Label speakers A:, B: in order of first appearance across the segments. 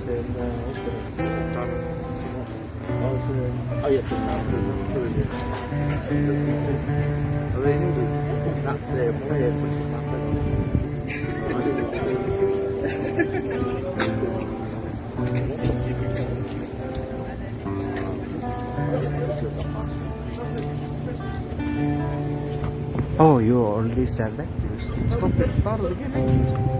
A: sen ayat
B: Oh, you already started?
A: Start again.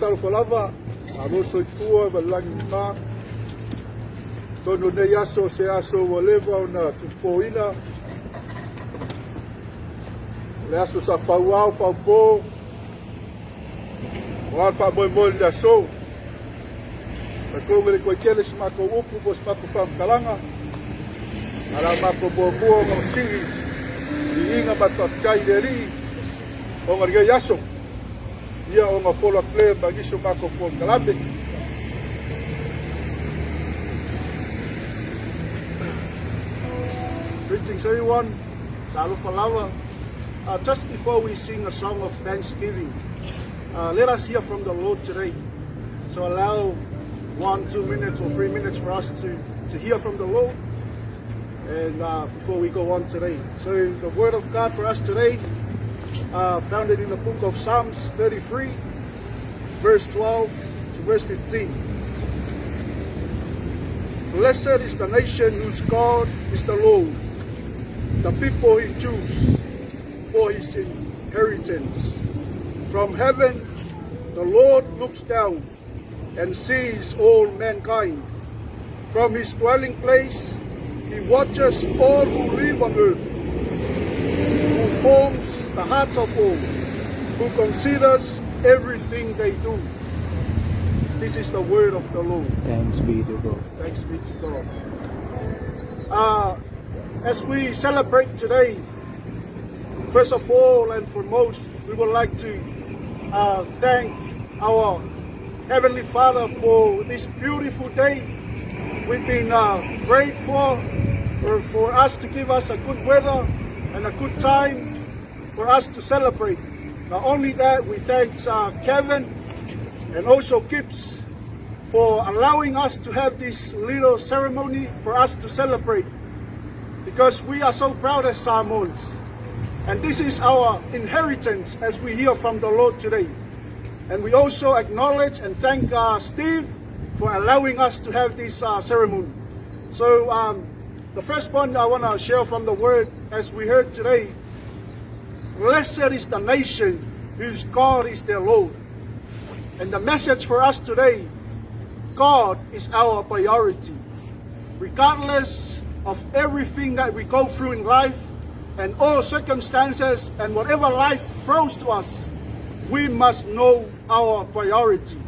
C: Talofa lava, alo soifua malangi ma. Tono nei aso se aso waleva o na tupoina. Le aso sa pauau, paupo. O alfa boi moi le aso. Sa kongere koe kele si mako upu po si mako whamkalanga. Ala mako boa ngau siri. I inga matakai le ri. O ngarigei aso. Ia o ngā whola plea magiso mako po kalambe. Greetings everyone, Talofa lava. Just before we sing a song of thanksgiving, let us hear from the Lord today. So allow 1, 2 minutes or 3 minutes for us to hear from the Lord and before we go on today. So the word of God for us today, founded in the book of Psalms 33, verse 12 to verse 15. Blessed is the nation whose God is the Lord, the people he chose for his inheritance. From heaven the Lord looks down and sees all mankind. From his dwelling place He watches all who live on earth, who forms the hearts of all, who considers everything they do. This is the word of the Lord.
B: Thanks be to God.
C: Thanks be to God. As we celebrate today, first of all and foremost, we would like to thank our Heavenly Father for this beautiful day. We've been prayed for us to give us a good weather and a good time for us to celebrate. Not only that, we thank Kevin and also Gibbs for allowing us to have this little ceremony for us to celebrate, because we are so proud as Samoans. And this is our inheritance as we hear from the Lord today. And we also acknowledge and thank Steve for allowing us to have this ceremony. So the first point I want to share from the word, as we heard today, blessed is the nation whose God is their Lord. And the message for us today, God is our priority. Regardless of everything that we go through in life and all circumstances and whatever life throws to us, we must know our priority.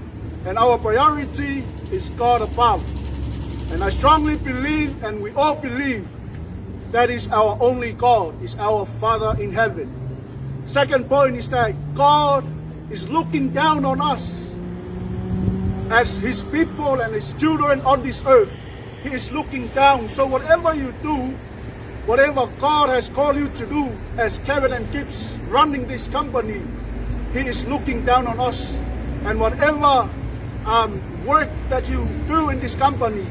C: And our priority is God above. And I strongly believe, and we all believe, that is our only God, is our Father in heaven. Second point is that God is looking down on us as His people and His children on this earth. He is looking down. So whatever you do, whatever God has called you to do, as Kevin and Gibbs running this company, He is looking down on us. And whatever work that you do in this company,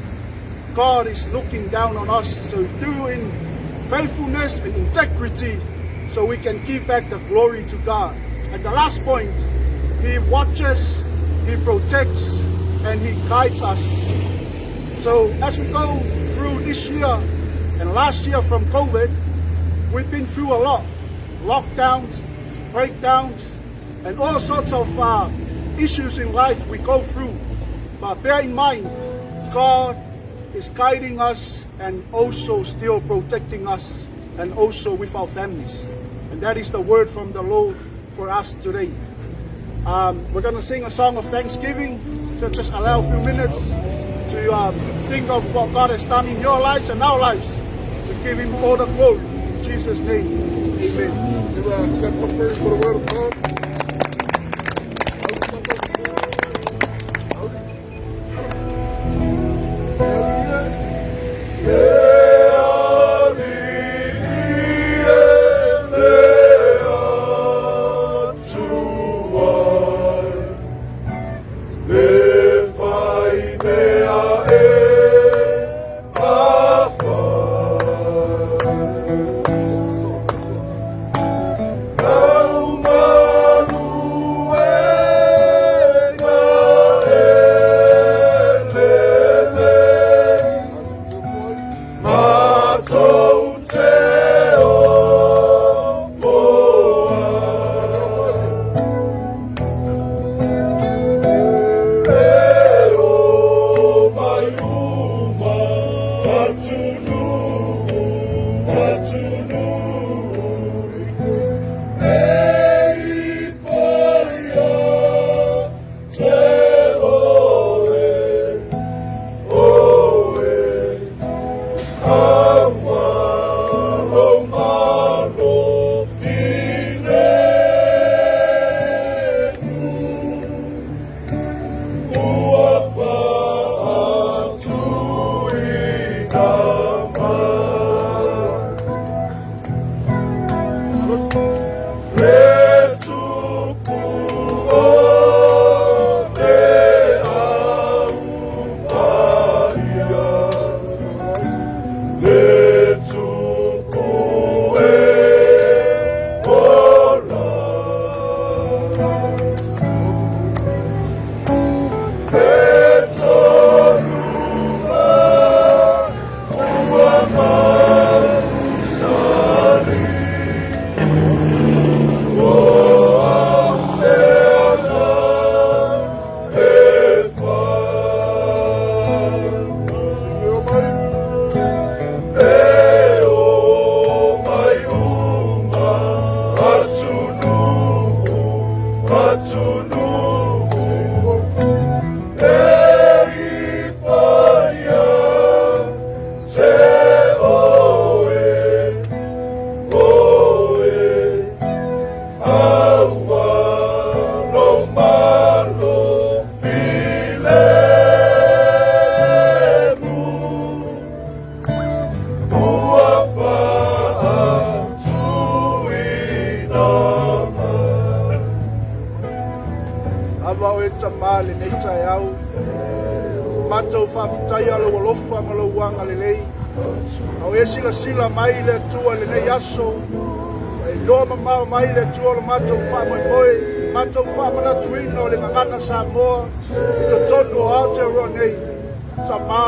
C: God is looking down on us. So do in faithfulness and integrity, so we can give back the glory to God. And the last point, He watches, He protects, and He guides us. So as we go through this year and last year from COVID, we've been through a lot. Lockdowns, breakdowns, and all sorts of issues in life we go through. But bear in mind, God is guiding us and also still protecting us, and also with our families. And that is the word from the Lord for us today. We're going to sing a song of thanksgiving. So just allow a few minutes to think of what God has done in your lives and our lives, to give Him all the glory. In Jesus' name, amen.
D: You clap up first for the word of God. Yeah.
C: tai au. Mātou whawhitai alo alofa malo wanga le lei. Au e sila mai le tua le nei aso. E loa mamau mai le tua le mātou whamoimoe. Mātou whamanatuina o le Gagana Samoa. I to tonu o Aotearoa nei. Ta mā.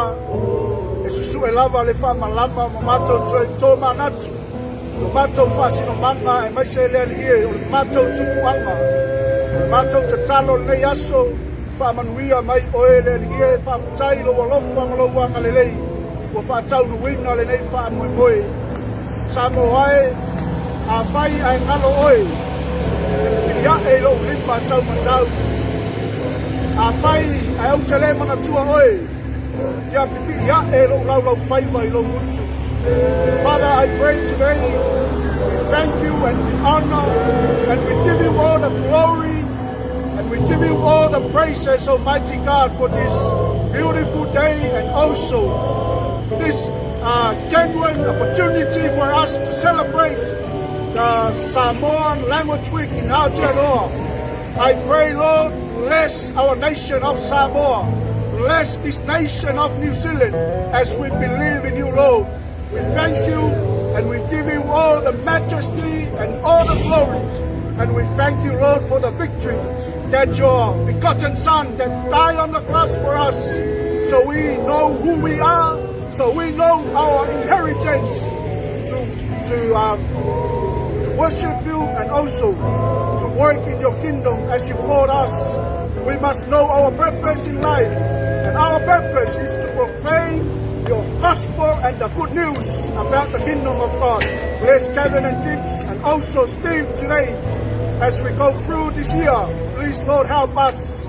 C: E susu e lava le whamalama ma mātou toi tō manatu. O mātou whasino manga e mai se lea li ie. O le mātou tupuanga. O le mātou te talo le nei aso. Whamanuia mai oe le li ie. Whamatai lo walofa malo wanga le lei. O whaatau nuina le nei whamoimoe. Samoa e. A whai ai ngalo oe. Ia e lo limpa tau matau. A whai ai au te le mana tua oe. Ia pipi ia e lo lau whai mai lo mutu. Father, I pray today, we thank you and we honor and we give you all the glory and we give you all the praises, Almighty God, for this beautiful day and also this genuine opportunity for us to celebrate the Samoan Language Week in Aotearoa. I pray, Lord, bless our nation of Samoa, bless this nation of New Zealand as we believe in you, Lord. We thank you and we give you all the majesty and all the glories. And we thank you, Lord, for the victory that your begotten Son that died on the cross for us. So we know who we are, so we know our inheritance to worship you and also to work in your kingdom as you called us. We must know our purpose in life, and our purpose is to proclaim your gospel and the good news about the kingdom of God. Bless Kevin and Gibbs and also Steve today as we go through this year. Please, Lord, help us.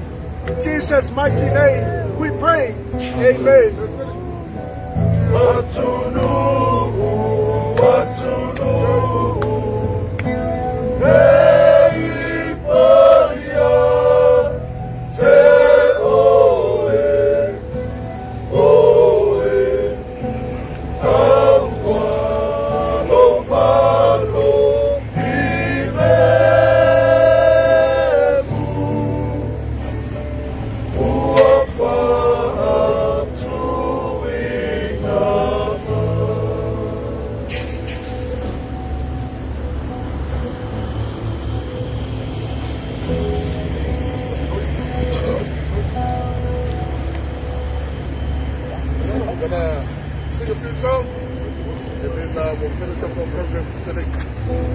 C: In Jesus' mighty name we pray. Amen. What to do, what to do. Hey, for you, te oe, oe, agua, lo malo, filemu, uafa,
D: I'm gonna sing a few songs and then we'll finish up our program for today.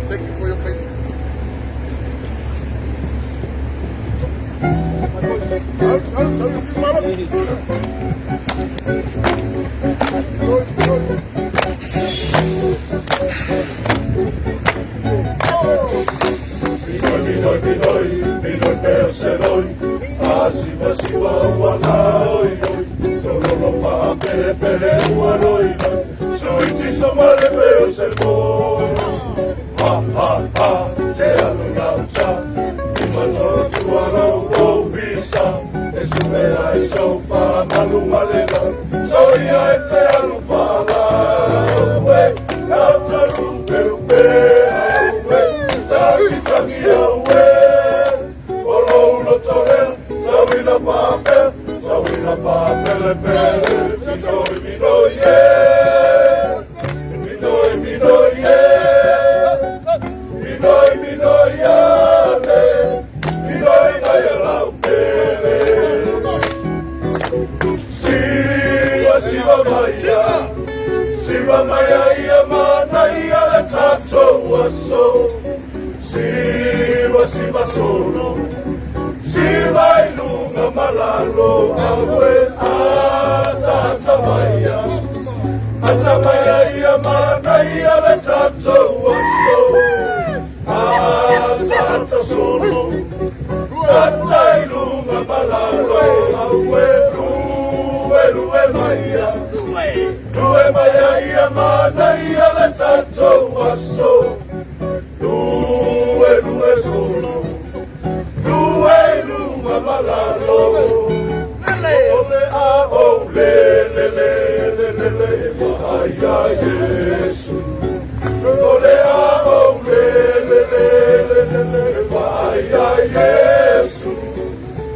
D: Thank you for your patience.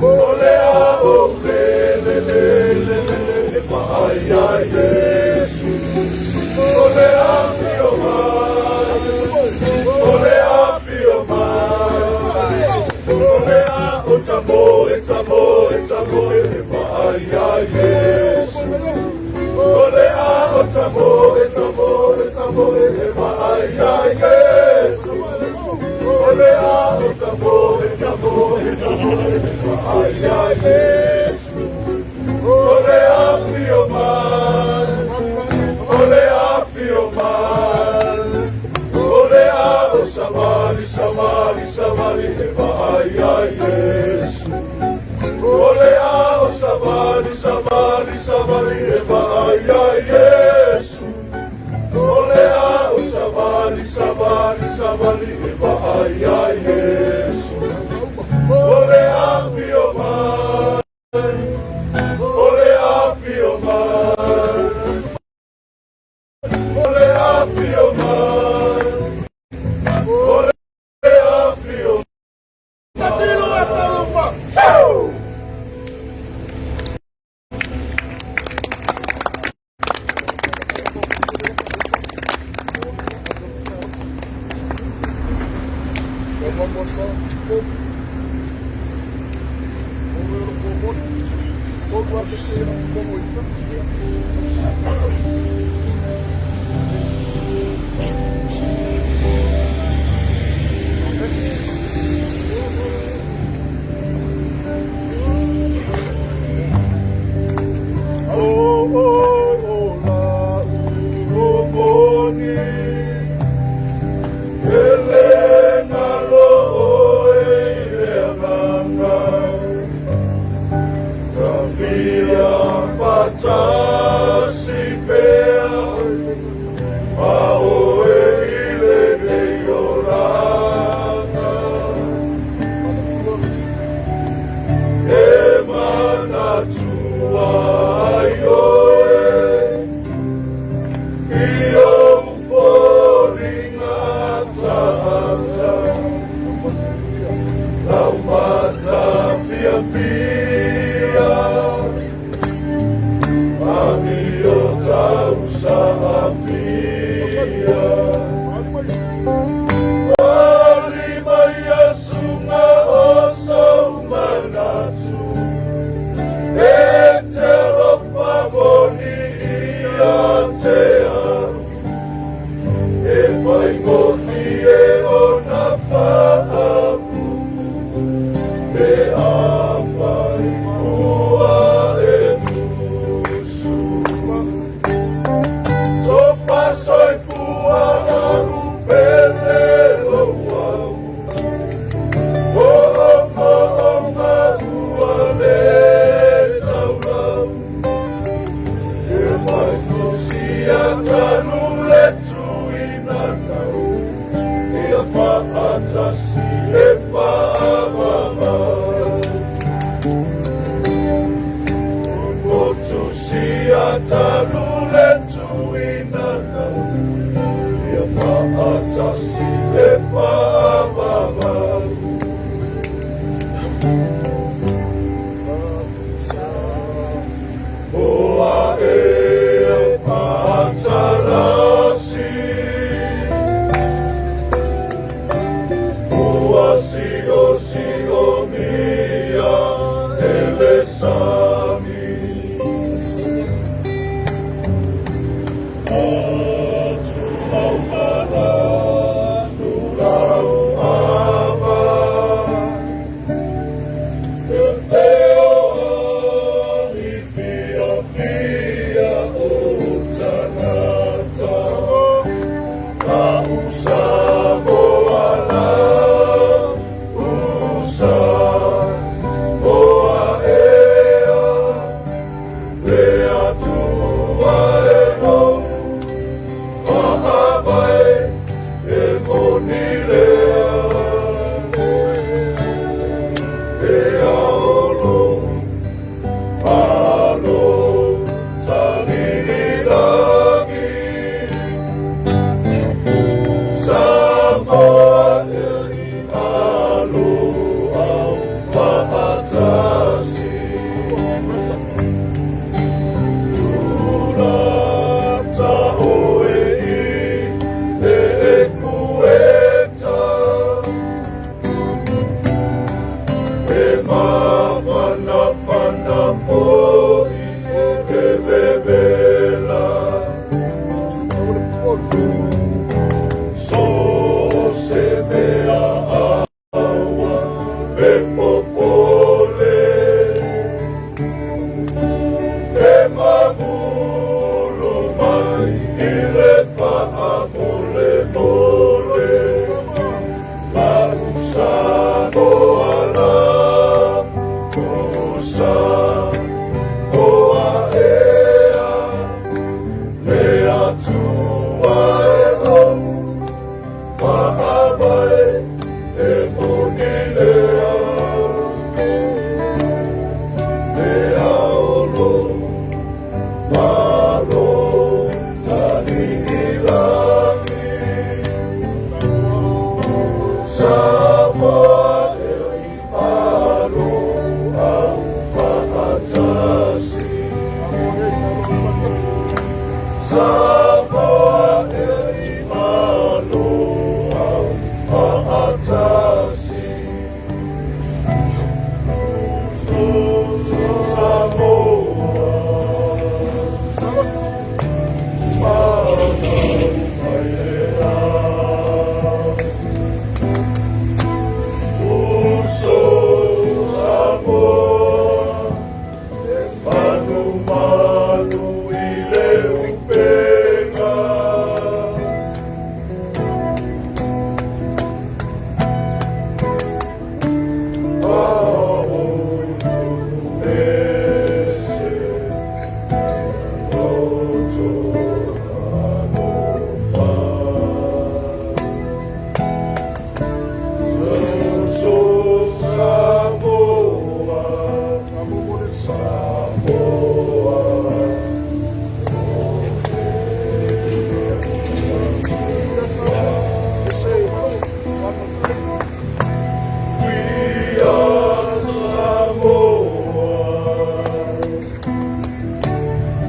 D: Ole a ya Yesu. Ole a o tambore, tambore, tambore, e vai ya Yesu. Ole a o tambore, tambore, tambore, e vai ya Yesu. Ole a fio mal, ole a fio mal. Ole a o samali, samali, samali, e vai ya Yesu. Ole a o samali, samali, samali, e vai ya Yesu. Ole a o samali, samali, samali, e vai ya Yesu. Ole a fio mal, ole a fio mal, ole a fio mal, ole a fio mal. One more song.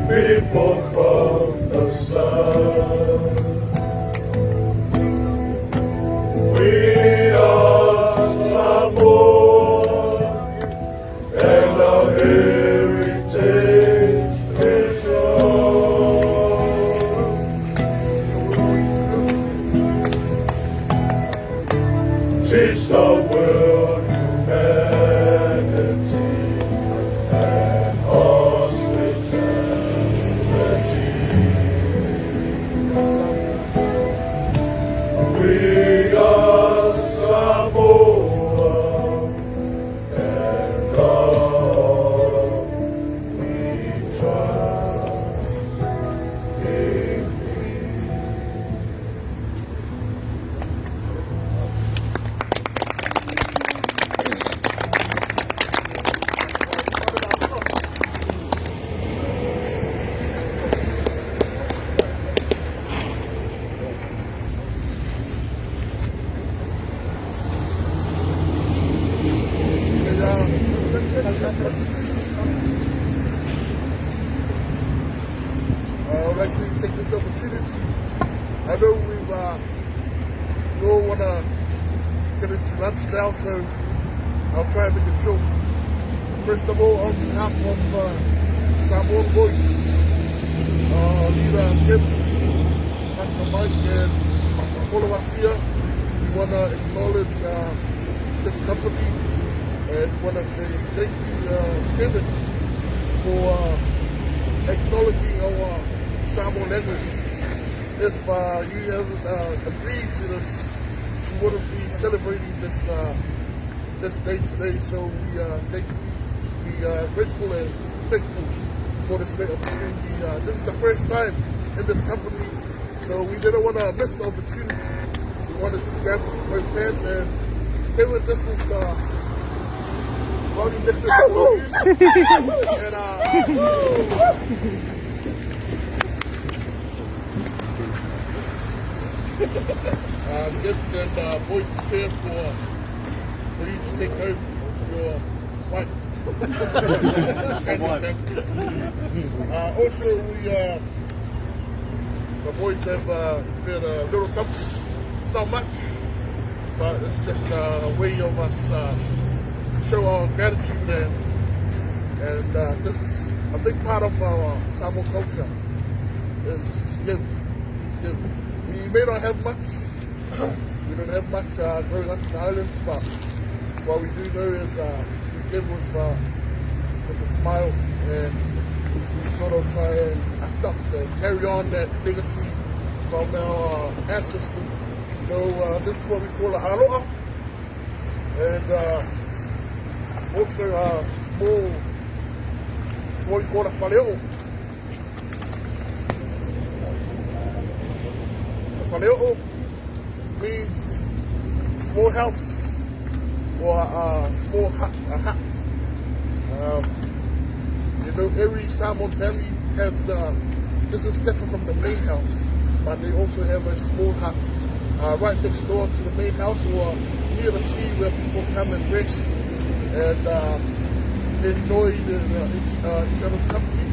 E: People from the sun. We are Samoa, and our heritage is yours. Teach the world humanity and hospitality. We are Samoa, and God we trust in thee.
D: I would like to take this opportunity. I know we all want to get into lunch now, so I'll try and make it short. First of all, on behalf of Samoan Boys, leader Gibbs, Pastor Mike, and all of us here, we want to acknowledge this company and want to say thank you, Kevin, for acknowledging our Samoan language. If you haven't agreed to this, we wouldn't be celebrating this this day today. So we grateful and thankful for this great opportunity. This is the first time in this company, so we didn't want to miss the opportunity. We wanted to grab both hands, and Kevin, this is the Ronnie Nicholas for you. And Gibbs and boys prepare for you to take home your wife. Also, the boys have prepared a little something, not much, but it's just a way of us show our gratitude, and this is a big part of our Samoan culture, is give. We may not have much, we don't have much growing up in the islands, but what we do know is we give with a smile, and we sort of try and act up and carry on that legacy from our ancestors. So this is what we call a aloha, and also a small, it's what we call a whaleo. A whaleo means small house or a small hut, a hut. You know, every Samoan family has this is different from the main house, but they also have a small hut right next door to the main house or near the sea where people come and rest. And enjoy each other's company.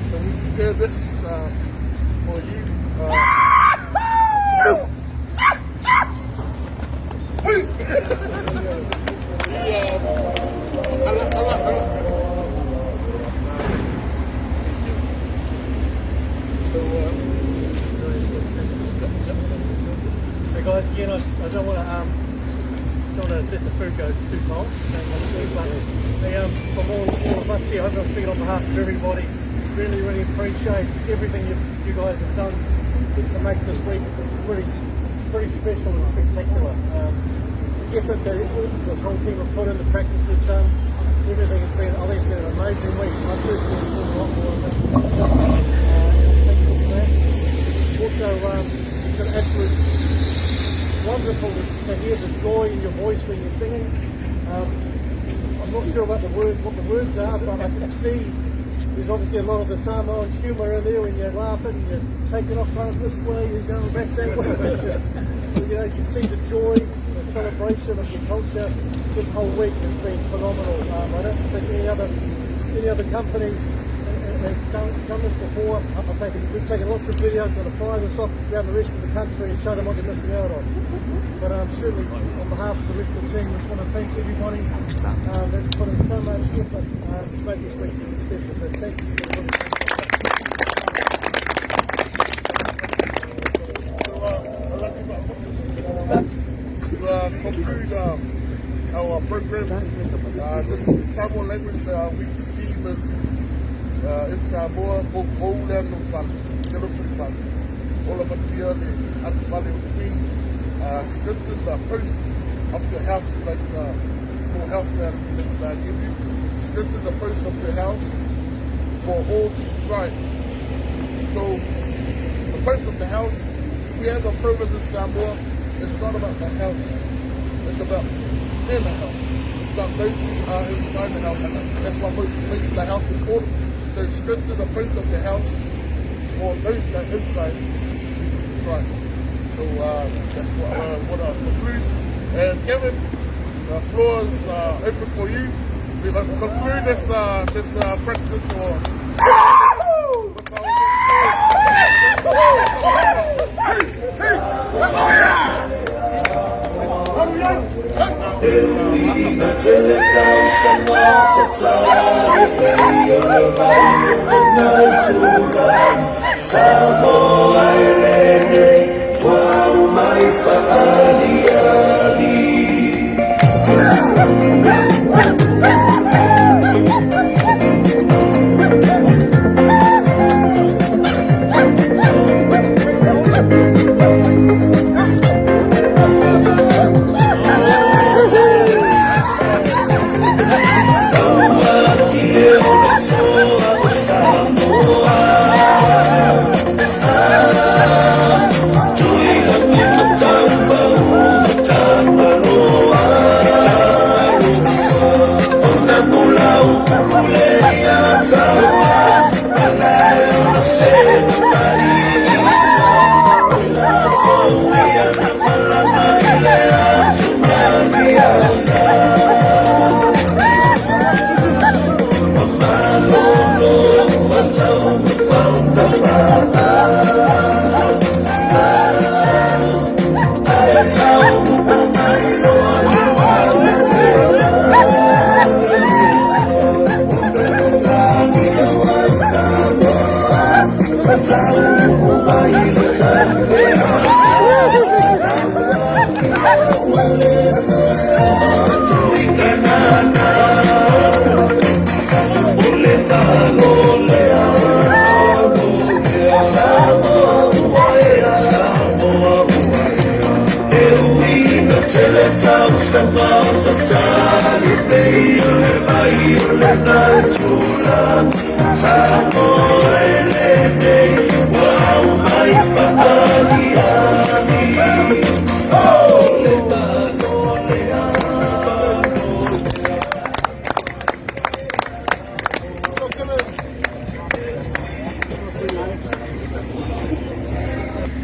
D: So we prepare this for you.
A: Hey guys, again, I don't want to let the food go too cold. But from all of us here, I hope I'm speaking on behalf of everybody. Really appreciate everything you guys have done to make this week pretty special and spectacular. The effort that this whole team have put in, the practice they've done, everything has been, I think it's been an amazing week. I personally enjoyed a lot more of it. Thank you for that. Also, it's an absolute wonderful to hear the joy in your voice when you're singing. I'm not sure about what the words are, but I can see there's obviously a lot of the Samoan humour in there when you're laughing, you're taking off running this way, you're going back that way. You can see the joy, the celebration of your culture. This whole week has been phenomenal. I don't think any other company has done this before. We've taken lots of videos, going to fire this off around the rest of the country and show them what they're missing out on. But certainly on behalf of the rest of the team, I just want to thank everybody that's put in so much effort to make this week special. So thank you for everybody.
D: To conclude our program, this Samoa language week theme is in Samoa, Boulan no Fale, Yellow Fale, Olamatia, and Fale, which means strengthen the post of your house, like small house that let's give you. Strengthen the post of your house for all to thrive. So, the post of the house, we have a program in Samoa. It's not about the house, it's about in the house. It's about those who are inside the house, and that's what makes the house important. So strengthen the post of the house for those that are inside to thrive. So that's what I conclude. And Kevin, the floor is open for you. We're going to conclude this practice for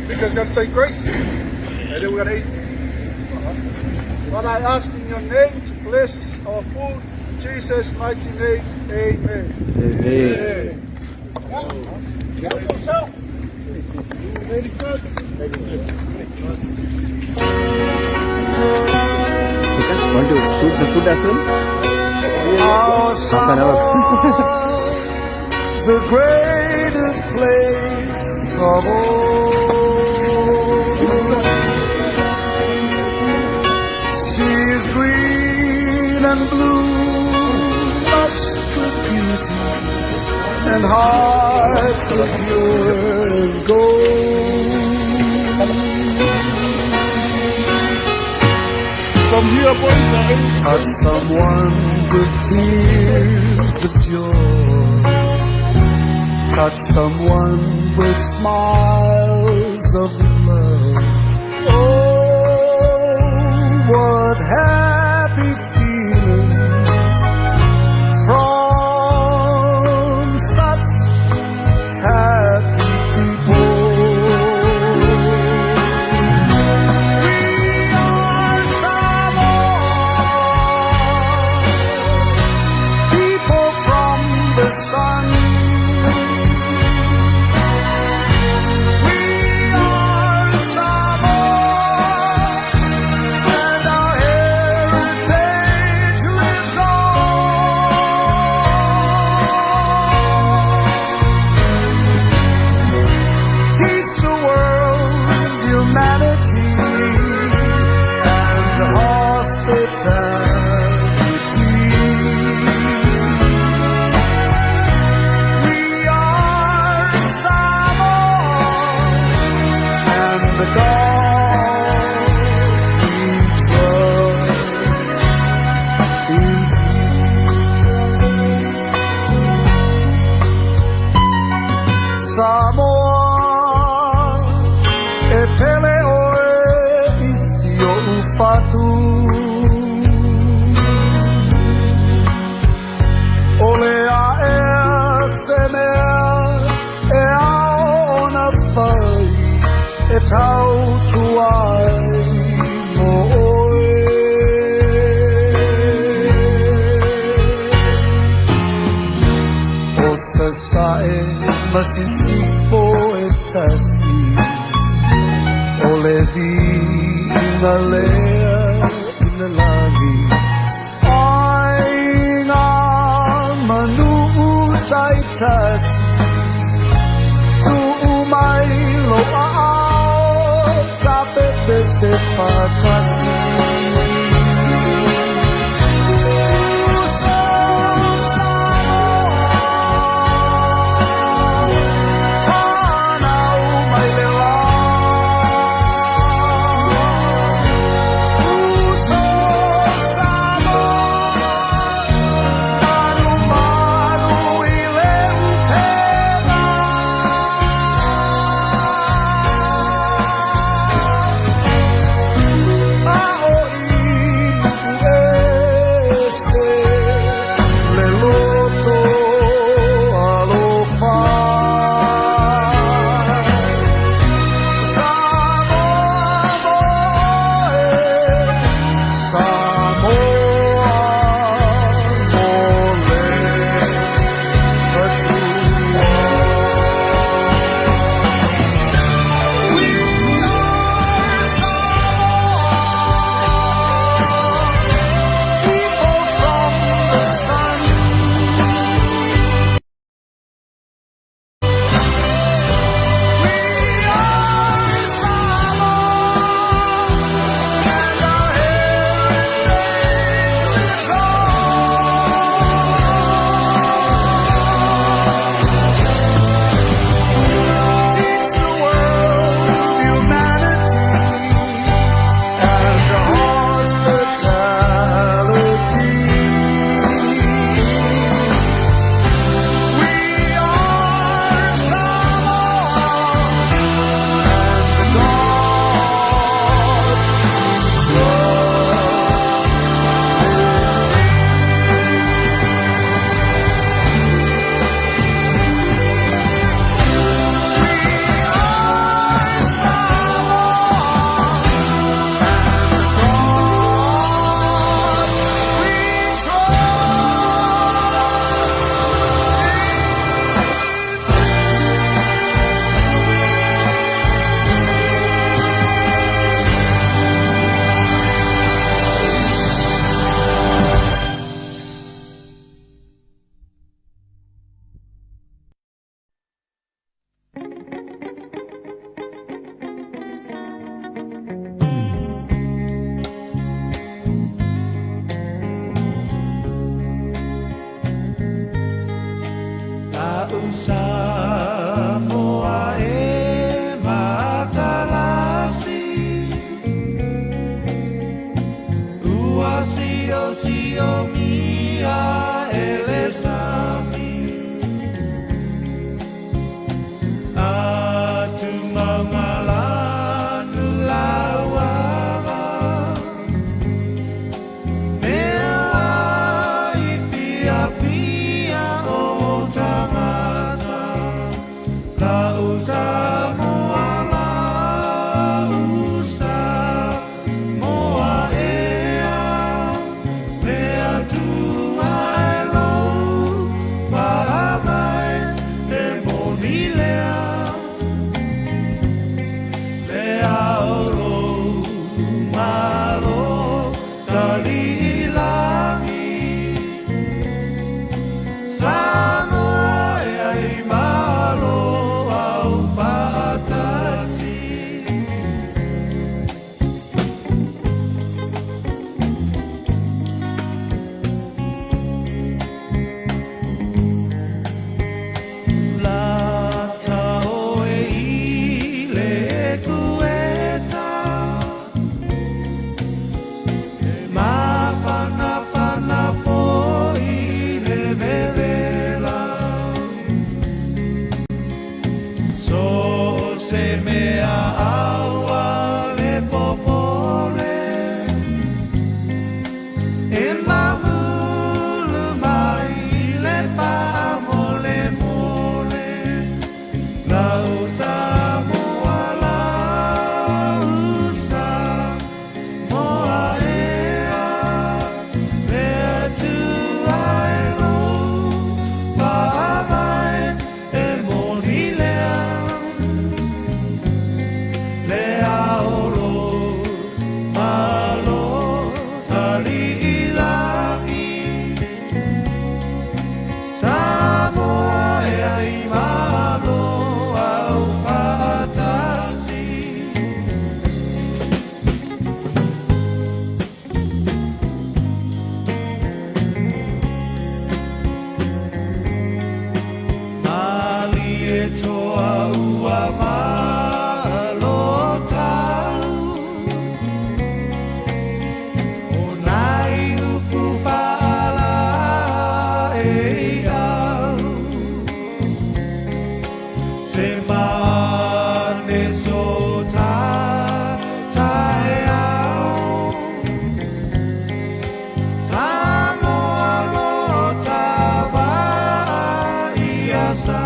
D: Because we're going to say grace, and then we're going to eat. Father, I ask in your name to bless our food,
C: Jesus' mighty name, amen.
B: Amen. Want to shoot the food as well? Half an hour.
E: The greatest place of all. She is green and blue, lush with beauty, and hearts of pure as gold.
D: From here, boys,
E: Touch someone with tears of joy. Touch someone with smiles of love. Oh, what happy feelings from such happy people. We are Samoa, people from the sun. Samoa e pele oe isi o ufatu. Ole a e se mea e ao na whai e tau tuai mo oe. O se sae masisifo e tasi o le vi ina lea ina lavi ai ngā manu utai tasi tu umai lo a ao ta pepe se fatasi. Samoa e matalasi Ua sio mia elesami Atu mangalanu lauava Mea i pia o tangata Lausa moa lausa moa ea Mea tua elo pahamai e monilea Lea olo malo talilangi Samoa e ai malo au patasi Lata o e ile kueta Mapana po ile vevela So se mea aua le popole E mamulu mai le pamole mole Lausa moa lausa moa ea Mea tu ailo pahamai e monilea Lea olo malo talilangi Samoa e ai malo au fatasi Mali e toa ua malo tau O nai upu whaala e au Se mane so tae au Samoa lo tawa iasa